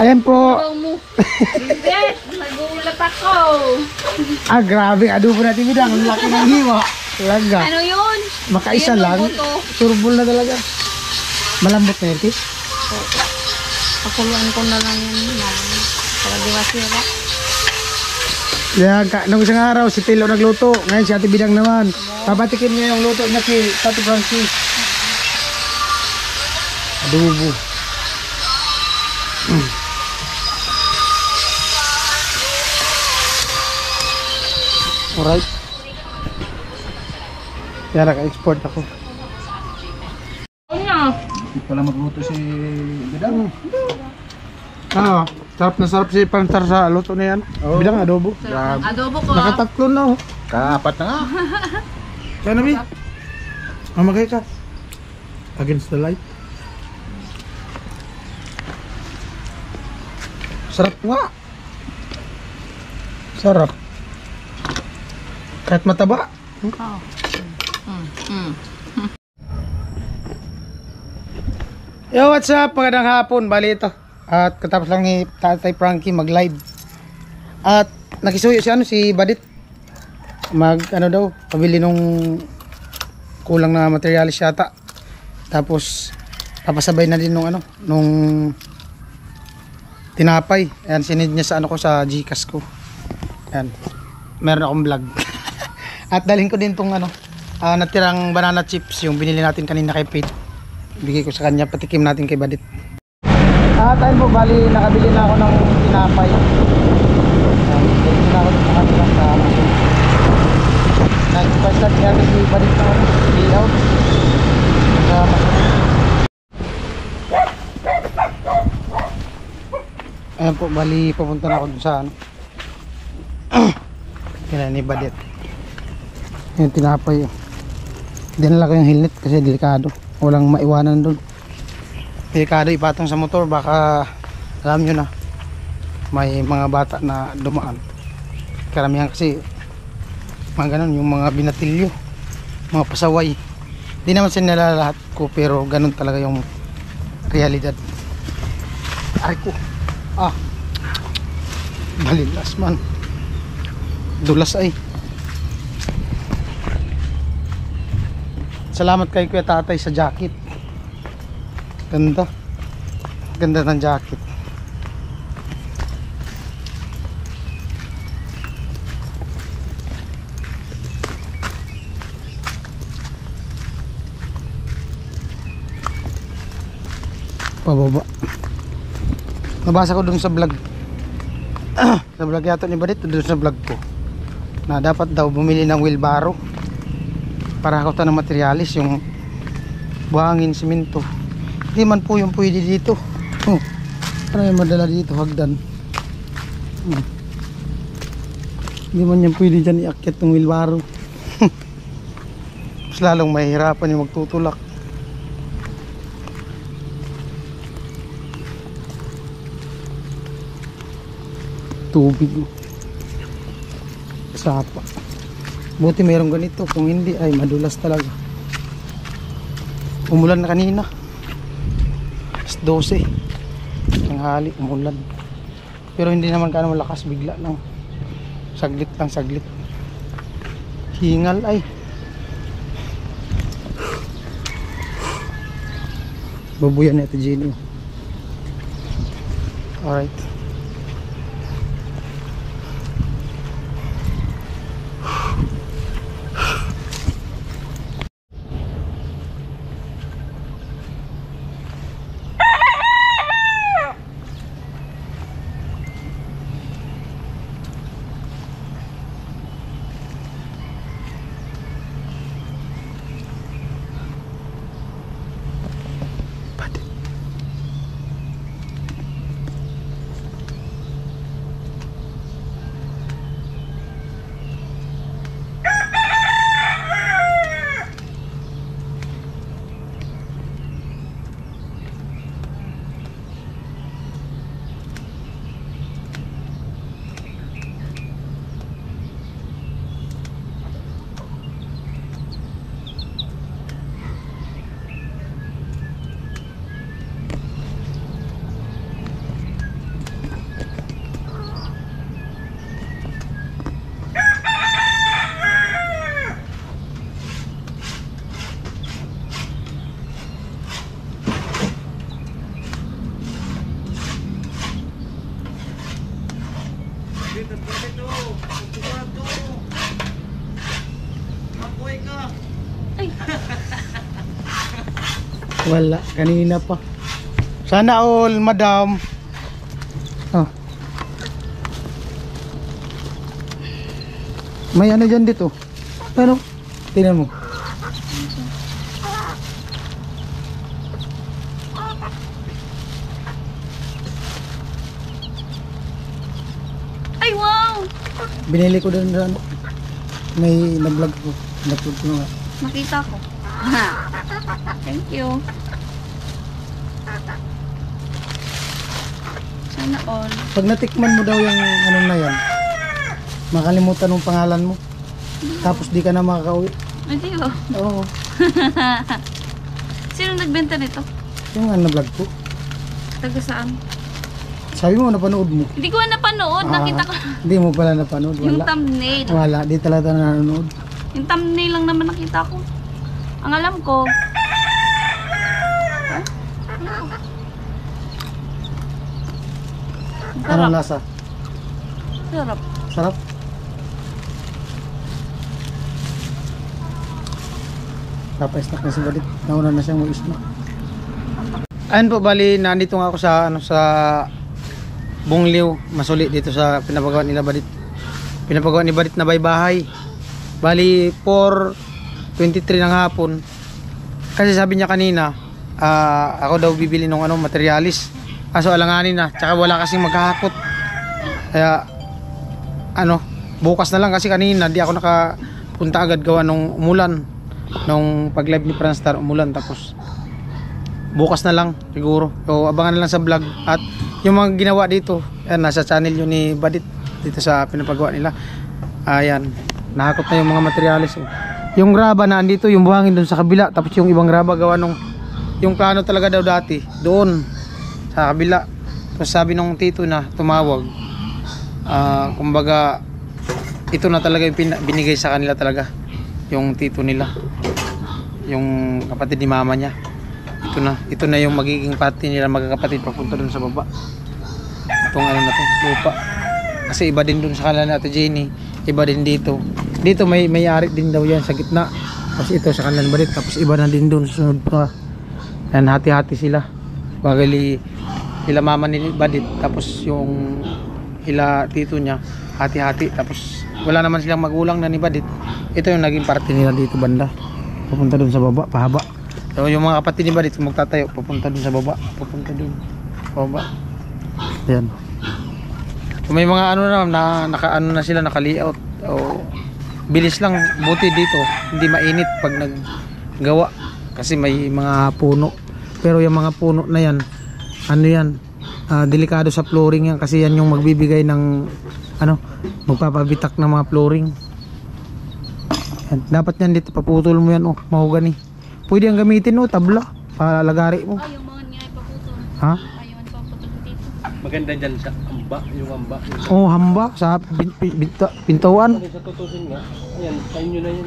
Ayan po. Hindi, nagulat ako. Grabe. Adobo natin bidang. Ang laki ng hiwa. Talaga. Ano yun? Makaisa Ayan, lang. buto. Turbol na talaga. Malambot na yun, Tis. Pakuluan ko na lang yun. Para di masira. Nung isang araw, si Tilo nagluto. Ngayon si Ate Bidang naman. Papatikin niya yung luto niya kay Ate Francis. Adobo. Alright. Kaya naka-export ako. Ano? Hindi pala magluto si Bidang. Sarap na sarap si Pantar sa luto na yan. Bidang adobo. Adobo ko. Nakatatlo na oh. Kaapat na nga. Kaya nabi. Mamagay ka. Against the light. Sarap nga. Sarap. Kahit mataba. Yo, what's up? Magandang hapon. Bali ito. At katapos lang ni Tatay Frankie mag-live. At nakisuyo si Badit. Pabili nung kulang na materialis yata. Tapos papasabay na din nung tinapay. Ayan, sinid niya sa sa Gcash ko. Ayan. Meron akong vlog. At dalhin ko din tong natirang banana chips yung binili natin kanina kay Pete. Bigay ko sa kanya, patikim natin kay Badit. Tayo po, bali nakabili na ako ng tinapay. Bili na ako sa kanila sa Amazon. Nag-start niya si Badit na layout sa Amazon. Ayan po, bali papunta na ako dun sa yan ni Badit. Yung tinapay dinala ko yung helmet kasi delikado, walang maiwanan dun. Delikado ipatong sa motor, baka alam nyo na may mga bata na dumaan. Karamihan kasi mga ganun, yung mga binatilyo, mga pasaway. Di naman sinala lahat ko, pero ganun talaga yung realidad. Ay ko balilas man, dulas ay. Salamat kay Kuya Tatay sa jacket. Ganda. Ganda ng jacket. Pababa. Nabasa ko dun sa vlog. Sa vlog yata ni Badit, dun sa vlog ko, na dapat daw bumili ng wheelbarrow para hakutan ng materialis, yung buhangin, simento. Hindi man po yung pwede dito. Para yung madala dito, hagdan. Hindi man yung pwede dyan iakyat ng wheelbarrow. Mas lalong mahihirapan yung magtutulak. Tubig. Sapa. Buti mayroong ganito, kung hindi ay madulas talaga. Umulan na kanina. 12 tanghali, umulan. Pero hindi naman kaano malakas, bigla lang. Saglit lang, saglit. Hingal ay. Babuyan na ito, Jenny. Alright. Wala, kanina pa. Sana all, madam. Oh. May ano dyan dito. Ano? Tingnan mo. Ay, wow! Binili ko doon sa ano. May na-vlog ko. Na-vlog ko nga. Nakita ko. Thank you. Sana all. Pag natikman mo daw yung ano na yan, makalimutan ng pangalan mo. Tapos di ka na makakauwi. Ay, di ba? Oo. Sino nagbenta nito? Yung ano vlog ko. Taga saan? Sabi mo napanood mo. Hindi ko na napanood. Nakita ko Hindi mo pala napanood. yung Wala. thumbnail. Wala. Di talaga nanonood. Yung thumbnail lang naman nakita ko. Ang alam ko. Anong Sarap. lasa? Sarap. Sarap? Napa-snack na si Badit. Nauna na siyang mag-snack. Ayun po, bali, nandito nga ako sa, ano, sa Bungliw, Masuli, dito sa pinapagawa nila Badit. Pinapagawa ni Badit na bahay. Bali, 4:23 ng hapon. Kasi sabi niya kanina, ako daw bibili ng ano, materialis. Kaso alanganin na, tsaka wala kasing maghahakot. Kaya, ano, bukas na lang kasi kanina, di ako nakapunta agad gawa nung umulan. Nung pag-live ni Franstar, umulan, tapos bukas na lang siguro. So abangan na lang sa vlog. At yung mga ginawa dito, yan, nasa channel yun ni Badit dito sa pinapagawa nila. Ayan, nahakot na yung mga materialis. Yung graba na andito, yung buhangin doon sa kabila. Tapos yung ibang graba gawa nung, yung plano talaga daw dati doon sa kabila. Tapos sabi nung tito na tumawag, kumbaga ito na talaga yung binigay sa kanila talaga, yung tito nila, yung kapatid ni mama niya. Ito na yung magiging party nila magkakapatid papunta dun sa baba. Itong ano na to, lupa. Kasi iba din dun sa kanila natin Jenny, iba din dito. Dito may-ari din daw yan sa gitna. Tapos ito sa kanila balik, tapos iba na din dun sunod pa. Yan, hati-hati sila. Bagali ila mama ni Badit, tapos yung ila tito niya, hati-hati. Tapos wala naman silang magulang na ni Badit. Ito yung naging party nila dito banda. Papunta dun sa baba, pahaba. So yung mga kapatid ni Badit magtatayo, papunta dun sa baba, papunta dun sa baba. Yan. Kung may mga ano na naka-ano na sila, naka-layout. O bilis lang, buti dito hindi mainit pag naggawa kasi may mga puno. Pero yung mga puno na yan, ano yan, delikado sa flooring yan kasi yan yung magbibigay ng ano, magpapabitak ng mga flooring. Yan. Dapat yan dito, paputol mo yan, oh, mahogani. Pwede yung gamitin, oh, tabla para lagari mo. Ay, yung mga niya ipaputol. Ha? Ayaw ipaputol dito. Maganda dyan sa hamba, yung hamba. Oh, hamba sa pintuan. Sa tutusin nga, ayan, sa inyo na yun.